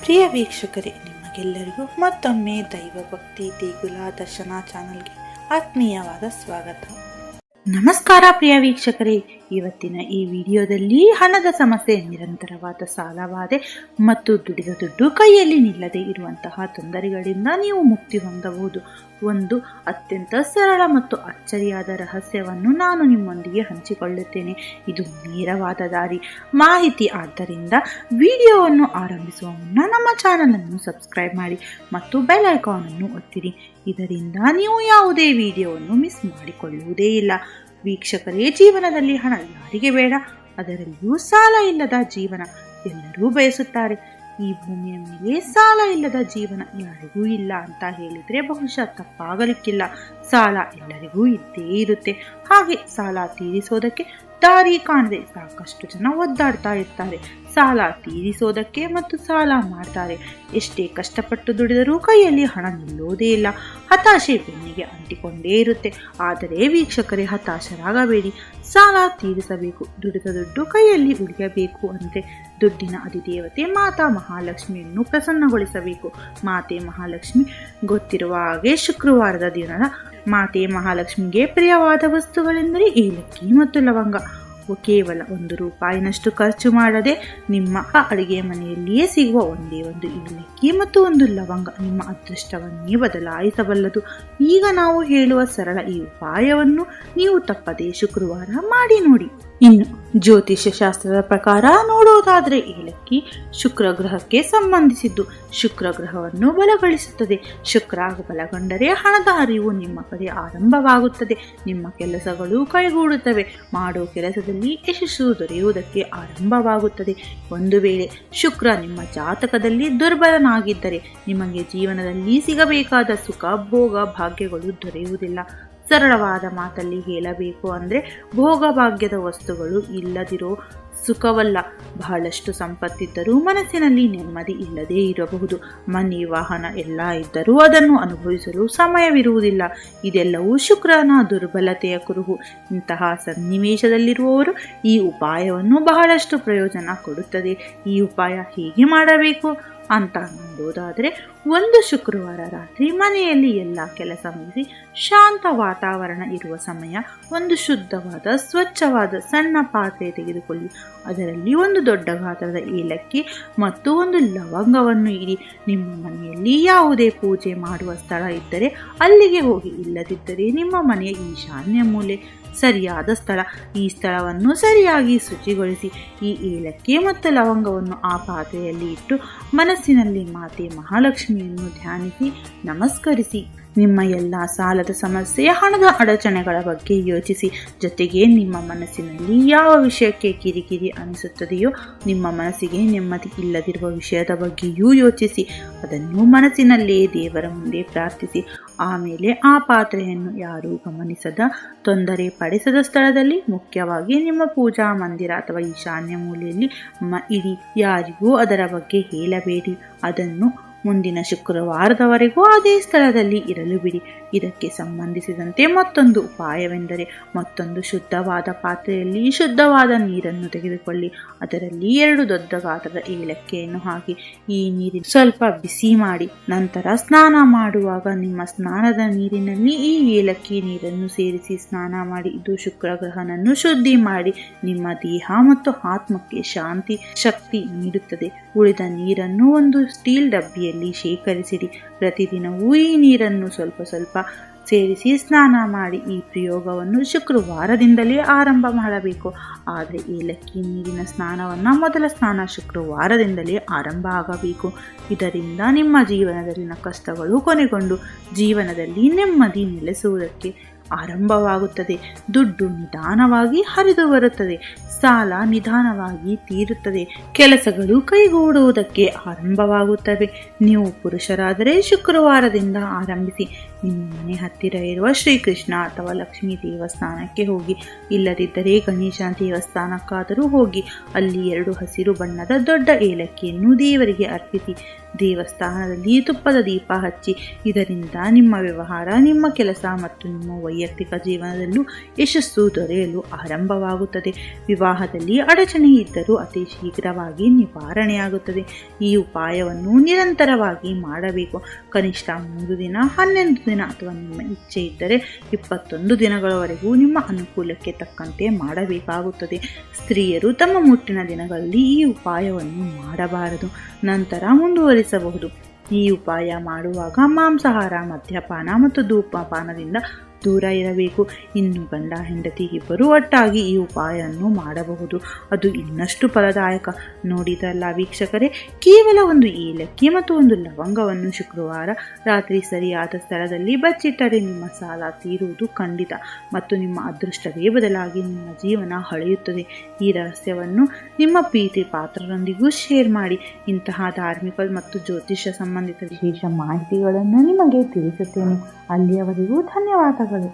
ಪ್ರಿಯ ವೀಕ್ಷಕರೇ, ನಿಮಗೆಲ್ಲರಿಗೂ ಮತ್ತೊಮ್ಮೆ ದೈವ ಭಕ್ತಿ ದೇಗುಲ ದರ್ಶನ ಚಾನಲ್ಗೆ ಆತ್ಮೀಯವಾದ ಸ್ವಾಗತ. ನಮಸ್ಕಾರ ಪ್ರಿಯ ವೀಕ್ಷಕರೇ, ಇವತ್ತಿನ ಈ ವಿಡಿಯೋದಲ್ಲಿ ಹಣದ ಸಮಸ್ಯೆ, ನಿರಂತರವಾದ ಸಾಲಬಾಧೆ ಮತ್ತು ದುಡಿದ ದುಡ್ಡು ಕೈಯಲ್ಲಿ ನಿಲ್ಲದೆ ಇರುವಂತಹ ತೊಂದರೆಗಳಿಂದ ನೀವು ಮುಕ್ತಿ ಹೊಂದಬಹುದು. ಒಂದು ಅತ್ಯಂತ ಸರಳ ಮತ್ತು ಅಚ್ಚರಿಯಾದ ರಹಸ್ಯವನ್ನು ನಾನು ನಿಮ್ಮೊಂದಿಗೆ ಹಂಚಿಕೊಳ್ಳುತ್ತೇನೆ. ಇದು ನೇರವಾದ ದಾರಿ ಮಾಹಿತಿ. ಆದ್ದರಿಂದ ವಿಡಿಯೋವನ್ನು ಆರಂಭಿಸುವ ಮುನ್ನ ನಮ್ಮ ಚಾನಲನ್ನು ಸಬ್ಸ್ಕ್ರೈಬ್ ಮಾಡಿ ಮತ್ತು ಬೆಲ್ ಐಕಾನ್ ಅನ್ನು ಒತ್ತಿರಿ. ಇದರಿಂದ ನೀವು ಯಾವುದೇ ವಿಡಿಯೋವನ್ನು ಮಿಸ್ ಮಾಡಿಕೊಳ್ಳುವುದೇ ಇಲ್ಲ. ವೀಕ್ಷಕರೇ, ಜೀವನದಲ್ಲಿ ಹಣ ಯಾರಿಗೆ ಬೇಡ? ಅದರಲ್ಲಿಯೂ ಸಾಲ ಇಲ್ಲದ ಜೀವನ ಎಲ್ಲರೂ ಬಯಸುತ್ತಾರೆ. ಈ ಭೂಮಿಯ ಮೇಲೆ ಸಾಲ ಇಲ್ಲದ ಜೀವನ ಯಾರಿಗೂ ಇಲ್ಲ ಅಂತ ಹೇಳಿದ್ರೆ ಬಹುಶಃ ತಪ್ಪಾಗಲಿಕ್ಕಿಲ್ಲ. ಸಾಲ ಎಲ್ಲರಿಗೂ ಇದ್ದೇ ಇರುತ್ತೆ. ಹಾಗೆ ಸಾಲ ತೀರಿಸೋದಕ್ಕೆ ದಾರಿ ಕಾಣದೆ ಸಾಕಷ್ಟು ಜನ ಒದ್ದಾಡ್ತಾ ಇರ್ತಾರೆ. ಸಾಲ ತೀರಿಸೋದಕ್ಕೆ ಮತ್ತು ಸಾಲ ಮಾಡ್ತಾರೆ. ಎಷ್ಟೇ ಕಷ್ಟಪಟ್ಟು ದುಡಿದರೂ ಕೈಯಲ್ಲಿ ಹಣ ನಿಲ್ಲೋದೇ ಇಲ್ಲ. ಹತಾಶೆ ಬೆನ್ನಿಗೆ ಅಂಟಿಕೊಂಡೇ ಇರುತ್ತೆ. ಆದರೆ ವೀಕ್ಷಕರೇ, ಹತಾಶರಾಗಬೇಡಿ. ಸಾಲ ತೀರಿಸಬೇಕು, ದುಡಿದ ದುಡ್ಡು ಕೈಯಲ್ಲಿ ಉಳಿಯಬೇಕು ಅಂದ್ರೆ ದುಡ್ಡಿನ ಅಧಿದೇವತೆ ಮಾತಾ ಮಹಾಲಕ್ಷ್ಮಿಯನ್ನು ಪ್ರಸನ್ನಗೊಳಿಸಬೇಕು. ಮಾತೆ ಮಹಾಲಕ್ಷ್ಮಿ ಗೊತ್ತಿರುವ ಹಾಗೆ ಶುಕ್ರವಾರದ ದಿನದ ಮಾತೆ ಮಹಾಲಕ್ಷ್ಮಿಗೆ ಪ್ರಿಯವಾದ ವಸ್ತುಗಳೆಂದರೆ ಏಲಕ್ಕಿ ಮತ್ತು ಲವಂಗ. ಕೇವಲ ₹1 ಖರ್ಚು ಮಾಡದೆ ನಿಮ್ಮ ಅಡುಗೆ ಮನೆಯಲ್ಲಿಯೇ ಸಿಗುವ ಒಂದೇ ಒಂದು ಏಲಕ್ಕಿ ಮತ್ತು ಒಂದು ಲವಂಗ ನಿಮ್ಮ ಅದೃಷ್ಟವನ್ನೇ ಬದಲಾಯಿಸಬಲ್ಲದು. ಈಗ ನಾವು ಹೇಳುವ ಸರಳ ಈ ಉಪಾಯವನ್ನು ನೀವು ತಪ್ಪದೆ ಶುಕ್ರವಾರ ಮಾಡಿ ನೋಡಿ. ಇನ್ನು ಜ್ಯೋತಿಷ್ಯ ಶಾಸ್ತ್ರದ ಪ್ರಕಾರ ನೋಡೋದಾದ್ರೆ ಏಲಕ್ಕಿ ಶುಕ್ರ ಗ್ರಹಕ್ಕೆ ಸಂಬಂಧಿಸಿದ್ದು. ಶುಕ್ರ ಗ್ರಹವನ್ನು ಬಲಗೊಳಿಸುತ್ತದೆ. ಶುಕ್ರ ಬಲಗೊಂಡರೆ ಹಣದ ಅರಿವು ನಿಮ್ಮ ಕಡೆ ಆರಂಭವಾಗುತ್ತದೆ. ನಿಮ್ಮ ಕೆಲಸಗಳು ಕೈಗೂಡುತ್ತವೆ. ಮಾಡೋ ಕೆಲಸದಲ್ಲಿ ಯಶಸ್ಸು ದೊರೆಯುವುದಕ್ಕೆ ಆರಂಭವಾಗುತ್ತದೆ. ಒಂದು ವೇಳೆ ಶುಕ್ರ ನಿಮ್ಮ ಜಾತಕದಲ್ಲಿ ದುರ್ಬಲನಾಗಿದ್ದರೆ ನಿಮಗೆ ಜೀವನದಲ್ಲಿ ಸಿಗಬೇಕಾದ ಸುಖ ಭೋಗ ಭಾಗ್ಯಗಳು ದೊರೆಯುವುದಿಲ್ಲ. ಸರಳವಾದ ಮಾತಲ್ಲಿ ಹೇಳಬೇಕು ಅಂದರೆ ಭೋಗಭಾಗ್ಯದ ವಸ್ತುಗಳು ಇಲ್ಲದಿರೋ ಸುಖವಲ್ಲ. ಬಹಳಷ್ಟು ಸಂಪತ್ತಿದ್ದರೂ ಮನಸ್ಸಿನಲ್ಲಿ ನೆಮ್ಮದಿ ಇಲ್ಲದೇ ಇರಬಹುದು. ಮನೆ ವಾಹನ ಎಲ್ಲ ಇದ್ದರೂ ಅದನ್ನು ಅನುಭವಿಸಲು ಸಮಯವಿರುವುದಿಲ್ಲ. ಇದೆಲ್ಲವೂ ಶುಕ್ರನ ದುರ್ಬಲತೆಯ ಕುರುಹು. ಇಂತಹ ಸನ್ನಿವೇಶದಲ್ಲಿರುವವರು ಈ ಉಪಾಯವನ್ನು ಬಹಳಷ್ಟು ಪ್ರಯೋಜನ ಕೊಡುತ್ತದೆ. ಈ ಉಪಾಯ ಹೇಗೆ ಮಾಡಬೇಕು ಅಂತ ನೋಡೋದಾದರೆ, ಒಂದು ಶುಕ್ರವಾರ ರಾತ್ರಿ ಮನೆಯಲ್ಲಿ ಎಲ್ಲ ಕೆಲಸ ಮುಗಿಸಿ ಶಾಂತ ವಾತಾವರಣ ಇರುವ ಸಮಯ ಒಂದು ಶುದ್ಧವಾದ ಸ್ವಚ್ಛವಾದ ಸಣ್ಣ ಪಾತ್ರೆ ತೆಗೆದುಕೊಳ್ಳಿ. ಅದರಲ್ಲಿ ಒಂದು ದೊಡ್ಡ ಗಾತ್ರದ ಏಲಕ್ಕಿ ಮತ್ತು ಒಂದು ಲವಂಗವನ್ನು ಇಡಿ. ನಿಮ್ಮ ಮನೆಯಲ್ಲಿ ಯಾವುದೇ ಪೂಜೆ ಮಾಡುವ ಸ್ಥಳ ಇದ್ದರೆ ಅಲ್ಲಿಗೆ ಹೋಗಿ. ಇಲ್ಲದಿದ್ದರೆ ನಿಮ್ಮ ಮನೆಯ ಈಶಾನ್ಯ ಮೂಲೆ ಸರಿಯಾದ ಸ್ಥಳ. ಈ ಸ್ಥಳವನ್ನು ಸರಿಯಾಗಿ ಶುಚಿಗೊಳಿಸಿ. ಈ ಏಲಕ್ಕಿ ಮತ್ತು ಲವಂಗವನ್ನು ಆ ಪಾತ್ರೆಯಲ್ಲಿ ಇಟ್ಟು ಮನಸ್ಸಿನಲ್ಲಿ ಮಾತೆ ಮಹಾಲಕ್ಷ್ಮಿಯನ್ನು ಧ್ಯಾನಿಸಿ ನಮಸ್ಕರಿಸಿ. ನಿಮ್ಮ ಎಲ್ಲ ಸಾಲದ ಸಮಸ್ಯೆ, ಹಣದ ಅಡಚಣೆಗಳ ಬಗ್ಗೆ ಯೋಚಿಸಿ. ಜೊತೆಗೆ ನಿಮ್ಮ ಮನಸ್ಸಿನಲ್ಲಿ ಯಾವ ವಿಷಯಕ್ಕೆ ಕಿರಿಕಿರಿ ಅನಿಸುತ್ತದೆಯೋ, ನಿಮ್ಮ ಮನಸ್ಸಿಗೆ ನೆಮ್ಮದಿ ಇಲ್ಲದಿರುವ ವಿಷಯದ ಬಗ್ಗೆಯೂ ಯೋಚಿಸಿ. ಅದನ್ನು ಮನಸ್ಸಿನಲ್ಲೇ ದೇವರ ಮುಂದೆ ಪ್ರಾರ್ಥಿಸಿ. ಆಮೇಲೆ ಆ ಪಾತ್ರೆಯನ್ನು ಯಾರೂ ಗಮನಿಸದ, ತೊಂದರೆ ಪಡಿಸದ ಸ್ಥಳದಲ್ಲಿ, ಮುಖ್ಯವಾಗಿ ನಿಮ್ಮ ಪೂಜಾ ಮಂದಿರ ಅಥವಾ ಈಶಾನ್ಯ ಮೂಲೆಯಲ್ಲಿ ಇಡಿ. ಯಾರಿಗೂ ಅದರ ಬಗ್ಗೆ ಹೇಳಬೇಡಿ. ಅದನ್ನು ಮುಂದಿನ ಶುಕ್ರವಾರದವರೆಗೂ ಅದೇ ಸ್ಥಳದಲ್ಲಿ ಇರಲು ಬಿಡಿ. ಇದಕ್ಕೆ ಸಂಬಂಧಿಸಿದಂತೆ ಮತ್ತೊಂದು ಉಪಾಯವೆಂದರೆ, ಮತ್ತೊಂದು ಶುದ್ಧವಾದ ಪಾತ್ರೆಯಲ್ಲಿ ಶುದ್ಧವಾದ ನೀರನ್ನು ತೆಗೆದುಕೊಳ್ಳಿ. ಅದರಲ್ಲಿ 2 ದೊಡ್ಡ ಗಾತ್ರದ ಏಲಕ್ಕಿಯನ್ನು ಹಾಕಿ ಈ ನೀರಿನ ಸ್ವಲ್ಪ ಬಿಸಿ ಮಾಡಿ. ನಂತರ ಸ್ನಾನ ಮಾಡುವಾಗ ನಿಮ್ಮ ಸ್ನಾನದ ನೀರಿನಲ್ಲಿ ಈ ಏಲಕ್ಕಿ ನೀರನ್ನು ಸೇರಿಸಿ ಸ್ನಾನ ಮಾಡಿ. ಇದು ಶುಕ್ರ ಗ್ರಹನನ್ನು ಶುದ್ಧಿ ಮಾಡಿ ನಿಮ್ಮ ದೇಹ ಮತ್ತು ಆತ್ಮಕ್ಕೆ ಶಾಂತಿ ಶಕ್ತಿ ನೀಡುತ್ತದೆ. ಉಳಿದ ನೀರನ್ನು ಒಂದು ಸ್ಟೀಲ್ ಡಬ್ಬಿಯಲ್ಲಿ ಶೇಖರಿಸಿಡಿ. ಪ್ರತಿದಿನವೂ ಈ ನೀರನ್ನು ಸ್ವಲ್ಪ ಸ್ವಲ್ಪ ಸೇರಿಸಿ ಸ್ನಾನ ಮಾಡಿ. ಈ ಪ್ರಯೋಗವನ್ನು ಶುಕ್ರವಾರದಿಂದಲೇ ಆರಂಭ ಮಾಡಬೇಕು. ಆದರೆ ಏಲಕ್ಕಿ ನೀರಿನ ಸ್ನಾನವನ್ನು ಮೊದಲ ಸ್ನಾನ ಶುಕ್ರವಾರದಿಂದಲೇ ಆರಂಭ ಆಗಬೇಕು. ಇದರಿಂದ ನಿಮ್ಮ ಜೀವನದಲ್ಲಿನ ಕಷ್ಟಗಳು ಕೊನೆಗೊಂಡು ಜೀವನದಲ್ಲಿ ನೆಮ್ಮದಿ ನೆಲೆಸುವುದಕ್ಕೆ ಆರಂಭವಾಗುತ್ತದೆ. ದುಡ್ಡು ನಿಧಾನವಾಗಿ ಹರಿದು ಬರುತ್ತದೆ. ಸಾಲ ನಿಧಾನವಾಗಿ ತೀರುತ್ತದೆ. ಕೆಲಸಗಳು ಕೈಗೂಡುವುದಕ್ಕೆ ಆರಂಭವಾಗುತ್ತವೆ. ನೀವು ಪುರುಷರಾದರೆ ಶುಕ್ರವಾರದಿಂದ ಆರಂಭಿಸಿ. ನಿಮ್ಮ ಮನೆ ಹತ್ತಿರ ಇರುವ ಶ್ರೀಕೃಷ್ಣ ಅಥವಾ ಲಕ್ಷ್ಮೀ ದೇವಸ್ಥಾನಕ್ಕೆ ಹೋಗಿ. ಇಲ್ಲದಿದ್ದರೆ ಗಣೇಶ ದೇವಸ್ಥಾನಕ್ಕಾದರೂ ಹೋಗಿ. ಅಲ್ಲಿ 2 ಹಸಿರು ಬಣ್ಣದ ದೊಡ್ಡ ಏಲಕ್ಕಿಯನ್ನು ದೇವರಿಗೆ ಅರ್ಪಿಸಿ. ದೇವಸ್ಥಾನದಲ್ಲಿ ತುಪ್ಪದ ದೀಪ ಹಚ್ಚಿ. ಇದರಿಂದ ನಿಮ್ಮ ವ್ಯವಹಾರ, ನಿಮ್ಮ ಕೆಲಸ ಮತ್ತು ನಿಮ್ಮ ವೈಯಕ್ತಿಕ ಜೀವನದಲ್ಲೂ ಯಶಸ್ಸು ದೊರೆಯಲು ಆರಂಭವಾಗುತ್ತದೆ. ವಿವಾಹದಲ್ಲಿ ಅಡಚಣೆ ಇದ್ದರೂ ಅತಿ ಶೀಘ್ರವಾಗಿ ನಿವಾರಣೆಯಾಗುತ್ತದೆ. ಈ ಉಪಾಯವನ್ನು ನಿರಂತರವಾಗಿ ಮಾಡಬೇಕು. ಕನಿಷ್ಠ 3 ದಿನ, 11 ದಿನ ಅಥವಾ ನಿಮ್ಮ ಇಚ್ಛೆ ಇದ್ದರೆ 21 ದಿನಗಳವರೆಗೂ ನಿಮ್ಮ ಅನುಕೂಲಕ್ಕೆ ತಕ್ಕಂತೆ ಮಾಡಬೇಕಾಗುತ್ತದೆ. ಸ್ತ್ರೀಯರು ತಮ್ಮ ಮುಟ್ಟಿನ ದಿನಗಳಲ್ಲಿ ಈ ಉಪಾಯವನ್ನು ಮಾಡಬಾರದು, ನಂತರ ಮುಂದುವರಿಸಬಹುದು. ಈ ಉಪಾಯ ಮಾಡುವಾಗ ಮಾಂಸಾಹಾರ, ಮದ್ಯಪಾನ ಮತ್ತು ಧೂಮಪಾನದಿಂದ ದೂರ ಇರಬೇಕು. ಇನ್ನು ಗಂಡ ಹೆಂಡತಿ ಇಬ್ಬರು ಒಟ್ಟಾಗಿ ಈ ಉಪಾಯವನ್ನು ಮಾಡಬಹುದು. ಅದು ಇನ್ನಷ್ಟು ಫಲದಾಯಕ. ನೋಡಿದಲ್ಲ ವೀಕ್ಷಕರೇ, ಕೇವಲ ಒಂದು ಏಲಕ್ಕಿ ಮತ್ತು ಒಂದು ಲವಂಗವನ್ನು ಶುಕ್ರವಾರ ರಾತ್ರಿ ಸರಿಯಾದ ಸ್ಥಳದಲ್ಲಿ ಬಚ್ಚಿಟ್ಟರೆ ನಿಮ್ಮ ಸಾಲ ತೀರುವುದು ಖಂಡಿತ ಮತ್ತು ನಿಮ್ಮ ಅದೃಷ್ಟವೇ ಬದಲಾಗಿ ನಿಮ್ಮ ಜೀವನ ಹೊಳೆಯುತ್ತದೆ. ಈ ರಹಸ್ಯವನ್ನು ನಿಮ್ಮ ಪ್ರೀತಿ ಪಾತ್ರರೊಂದಿಗೂ ಶೇರ್ ಮಾಡಿ. ಇಂತಹ ಧಾರ್ಮಿಕ ಮತ್ತು ಜ್ಯೋತಿಷ್ಯ ಸಂಬಂಧಿತ ವಿಶೇಷ ಮಾಹಿತಿಗಳನ್ನು ನಿಮಗೆ ತಿಳಿಸುತ್ತೇನೆ. ಅಲ್ಲಿಯವರೆಗೂ ಧನ್ಯವಾದಗಳು.